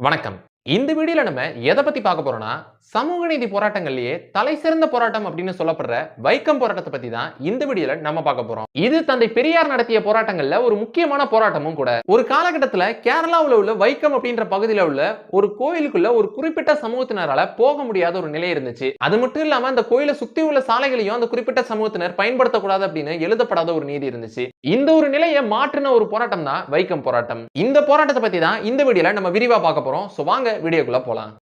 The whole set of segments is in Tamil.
வணக்கம். இந்த வீடியோல நம்ம எத பத்தி பார்க்க போறோம்னா, சமூக நீதி போராட்டங்கள்லயே தலைசிறந்த போராட்டம் அப்படின்னு சொல்லப்படுற வைக்கம் போராட்டத்த பத்தி தான் இந்த வீடியோல நம்ம பார்க்க போறோம். இது தந்தை பெரியார் நடத்திய போராட்டங்கள்ல ஒரு முக்கியமான போராட்டமும் கூட. ஒரு காலகட்டத்துல கேரளாவுல உள்ள வைக்கம் அப்படின்ற பகுதியில உள்ள ஒரு கோயிலுக்குள்ள ஒரு குறிப்பிட்ட சமூகத்தினரால போக முடியாத ஒரு நிலை இருந்துச்சு. அது மட்டும் இல்லாம அந்த கோயிலை சுத்தி உள்ள சாலைகளையும் அந்த குறிப்பிட்ட சமூகத்தினர் பயன்படுத்தக்கூடாது அப்படின்னு எழுதப்படாத ஒரு நீதி இருந்துச்சு. இந்த ஒரு நிலையை மாற்றின ஒரு போராட்டம் தான் வைக்கம் போராட்டம். இந்த போராட்டத்தை பத்தி தான் இந்த வீடியோல நம்ம விரிவா பார்க்க போறோம். சோ வாங்க வீடியோக்குள்ள போலாம்.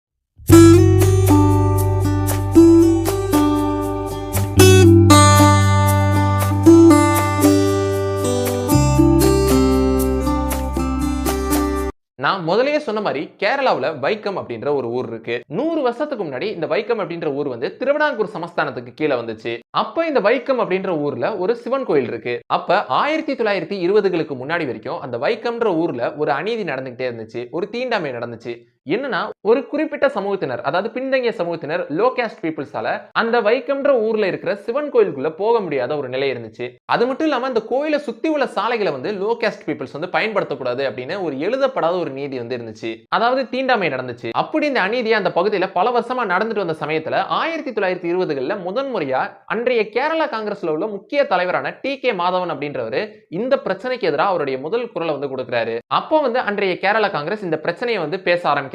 நான் முதல்லயே சொன்ன மாதிரி கேரளாவுல வைக்கம் அப்படின்ற ஒரு ஊர் இருக்கு. 100 வருஷத்துக்கு முன்னாடி இந்த வைக்கம் அப்படின்ற ஊர் வந்து திருவிதாங்கூர் சமஸ்தானத்துக்கு கீழ வந்துச்சு. அப்ப இந்த வைக்கம் அப்படின்ற ஊர்ல ஒரு சிவன் கோயில் இருக்கு. அப்ப 1920களுக்கு முன்னாடி வரைக்கும் அந்த வைக்கம்ன்ற ஊர்ல ஒரு அநீதி நடந்துகிட்டே இருந்துச்சு. ஒரு தீண்டாமை நடந்துச்சு. என்னன்னா ஒரு குறிப்பிட்ட சமூகத்தினர், அதாவது பின்தங்கிய சமூகத்தினர், லோ காஸ்ட் பீப்புள்ஸால அந்த வைக்கம்ன்ற ஊர்ல இருக்கிற சிவன் கோயிலுக்குள்ள போக முடியாத ஒரு நிலை இருந்துச்சு. அது மட்டும் இல்லாம அந்த கோயிலை சுத்தி உள்ள சாலைகளை வந்து லோ காஸ்ட் பீப்புள்ஸ் வந்து பயன்படுத்தக்கூடாது அப்படின்னு ஒரு எழுதப்படாத ஒரு நீதி வந்து இருந்துச்சு. அதாவது தீண்டாமை நடந்துச்சு. அப்படி இந்த அநீதி அந்த பகுதியில பல வருஷமா நடந்துட்டு வந்த சமயத்துல 1920களில் முதன் முறையா அன்றைய கேரளா காங்கிரஸ்ல உள்ள முக்கிய தலைவரான டி.கே. மாதவன் அப்படின்றவரு இந்த பிரச்சனைக்கு எதிராக அவருடைய முதல் குரலை வந்து கொடுக்கிறாரு. அப்போ வந்து அன்றைய கேரளா காங்கிரஸ் இந்த பிரச்சனையை வந்து பேச ஆரம்பிக்கிறாங்க.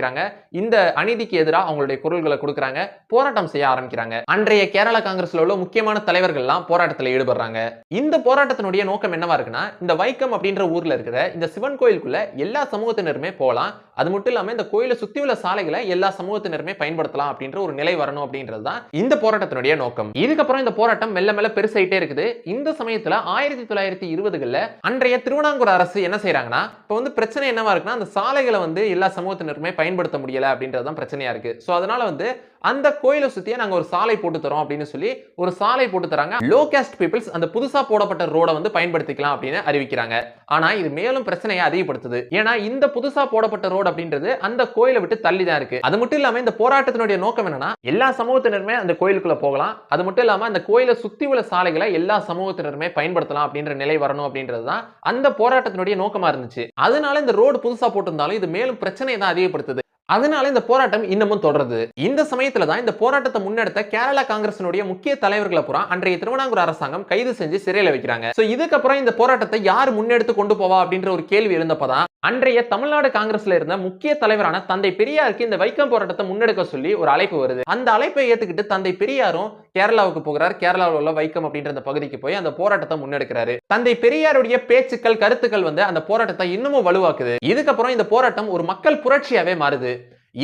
இந்த அநீதிக்கு எதிராக அவங்களுடைய குரல்களை கொடுக்கறாங்க. போராட்டம் செய்ய ஆரம்பிக்கிறாங்க. அன்றைய கேரளா காங்கிரஸ்ல உள்ள முக்கியமான தலைவர்கள் எல்லாம் போராட்டத்தில் ஈடுபடுறாங்க. இந்த போராட்டத்தினுடைய நோக்கம் என்னவா இருக்குன்னா, இந்த வைக்கம் அப்படின்ற ஊர்ல இருக்கிற இந்த சிவன் கோயிலுக்குள்ள எல்லா சமூகத்தினருமே போகலாம். அது மட்டும் இல்லாம இந்த கோயிலை சுத்தி உள்ள சாலைகளை எல்லா சமூகத்தினருமே பயன்படுத்தலாம் அப்படின்ற ஒரு நிலை வரணும் அப்படின்றது தான் இந்த போராட்டத்தினுடைய நோக்கம். இதுக்கப்புறம் இந்த போராட்டம் மெல்ல மெல்ல பெருசாயிட்டே இருக்குது. இந்த சமயத்துல 1920களில் அன்றைய திருவிதாங்கூர் அரசு என்ன செய்யறாங்கன்னா, இப்ப வந்து பிரச்சனை என்னவா இருக்குன்னா, அந்த சாலைகளை வந்து எல்லா சமூகத்தினருமே பயன்படுத்த முடியல அப்படின்றது தான் பிரச்சனையா இருக்கு. சோ அதனால வந்து அந்த கோயிலை சுத்தியே நாங்க ஒரு சாலை போட்டு தரோம் அப்படின்னு சொல்லி ஒரு சாலை போட்டு தராங்க. லோ காஸ்ட் பீப்புள்ஸ் அந்த புதுசா போடப்பட்ட ரோட வந்து பயன்படுத்திக்கலாம் அப்படின்னு அறிவிக்கிறாங்க. ஆனா இது மேலும் பிரச்சனையை அதிகப்படுத்துது. ஏன்னா இந்த புதுசா போடப்பட்ட ரோடு அப்படின்றது அந்த கோயிலை விட்டு தள்ளி தான் இருக்கு. அது மட்டும் இல்லாம இந்த போராட்டத்தினுடைய நோக்கம் என்னன்னா, எல்லா சமூகத்தினருமே அந்த கோயிலுக்குள்ள போகலாம். அது மட்டும் இல்லாம அந்த கோயிலை சுத்தி உள்ள சாலைகளை எல்லா சமூகத்தினருமே பயன்படுத்தலாம் அப்படின்ற நிலை வரணும் அப்படின்றது தான் அந்த போராட்டத்தினுடைய நோக்கமா இருந்துச்சு. அதனால இந்த ரோடு புதுசா போட்டிருந்தாலும் இது மேலும் பிரச்சனையை தான் அதிகப்படுத்துது. அதனால இந்த போராட்டம் இன்னமும் தொடருது. இந்த சமயத்துல தான் இந்த போராட்டத்தை முன்னெடுத்த கேரளா காங்கிரசினுடைய முக்கிய தலைவர்களை பூரா அன்றைய திருவிதாங்கூர் அரசாங்கம் கைது செஞ்சு சிறையில வைக்கிறாங்க. சோ இதுக்கப்புறம் இந்த போராட்டத்தை யார் முன்னெடுத்து கொண்டு போவா அப்படின்ற ஒரு கேள்வி எழுந்தப்பதான் அன்றைய தமிழ்நாடு காங்கிரஸ்ல இருந்த முக்கிய தலைவரான தந்தை பெரியாருக்கு இந்த வைக்கம் போராட்டத்தை முன்னெடுக்க சொல்லி ஒரு அழைப்பு வருது. அந்த அழைப்பை ஏத்துக்கிட்டு தந்தை பெரியாரும் கேரளாவுக்கு போகிறார். கேரளாவில் உள்ள வைக்கம் அப்படின்ற அந்த பகுதிக்கு போய் அந்த போராட்டத்தை முன்னெடுக்கிறாரு. தந்தை பெரியாருடைய பேச்சுக்கள், கருத்துக்கள் வந்து அந்த போராட்டத்தை இன்னமும் வலுவாக்குது. இதுக்கப்புறம் இந்த போராட்டம் ஒரு மக்கள் புரட்சியாவே மாறுது.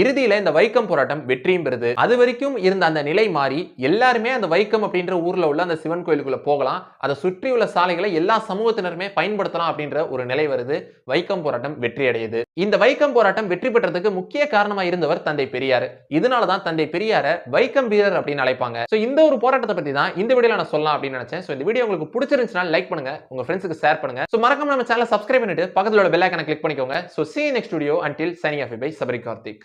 இறுதியில இந்த வைக்கம் போராட்டம் வெற்றியும் பெறுது. அது வரைக்கும் இருந்த அந்த நிலை மாறி எல்லாருமே அந்த வைக்கம் அப்படின்ற ஊர்ல உள்ள அந்த சிவன் கோயிலுக்குள்ள போகலாம். அதை சுற்றி உள்ள சாலைகளை எல்லா சமூகத்தினருமே பயன்படுத்தலாம் அப்படின்ற ஒரு நிலை வருது. வைக்கம் போராட்டம் வெற்றி அடையுது. இந்த வைக்கம் போராட்டம் வெற்றி பெற்றதுக்கு முக்கிய காரணமா இருந்தவர் தந்தை பெரியார். இதனாலதான் தந்தை பெரியாரை வைக்கம் வீரர் அப்படின்னு அழைப்பாங்க. சோ இந்த ஒரு போராட்டத்தை பத்தி தான் இந்த வீடியோல நான் சொல்லலாம் அப்படின்னு நினைச்சேன். சோ இந்த வீடியோ உங்களுக்கு பிடிச்சிருந்துச்சுனா லைக் பண்ணுங்க, உங்க ஃப்ரெண்ட்ஸ்க்கு ஷேர் பண்ணுங்க. சோ மறக்காம நம்ம சேனலை சப்ஸ்கிரைப் பண்ணிட்டு பக்கத்துல உள்ள பெல் ஐகானை கிளிக் பண்ணிக்கோங்க. So see you next video until signing off by Sabri Karthik.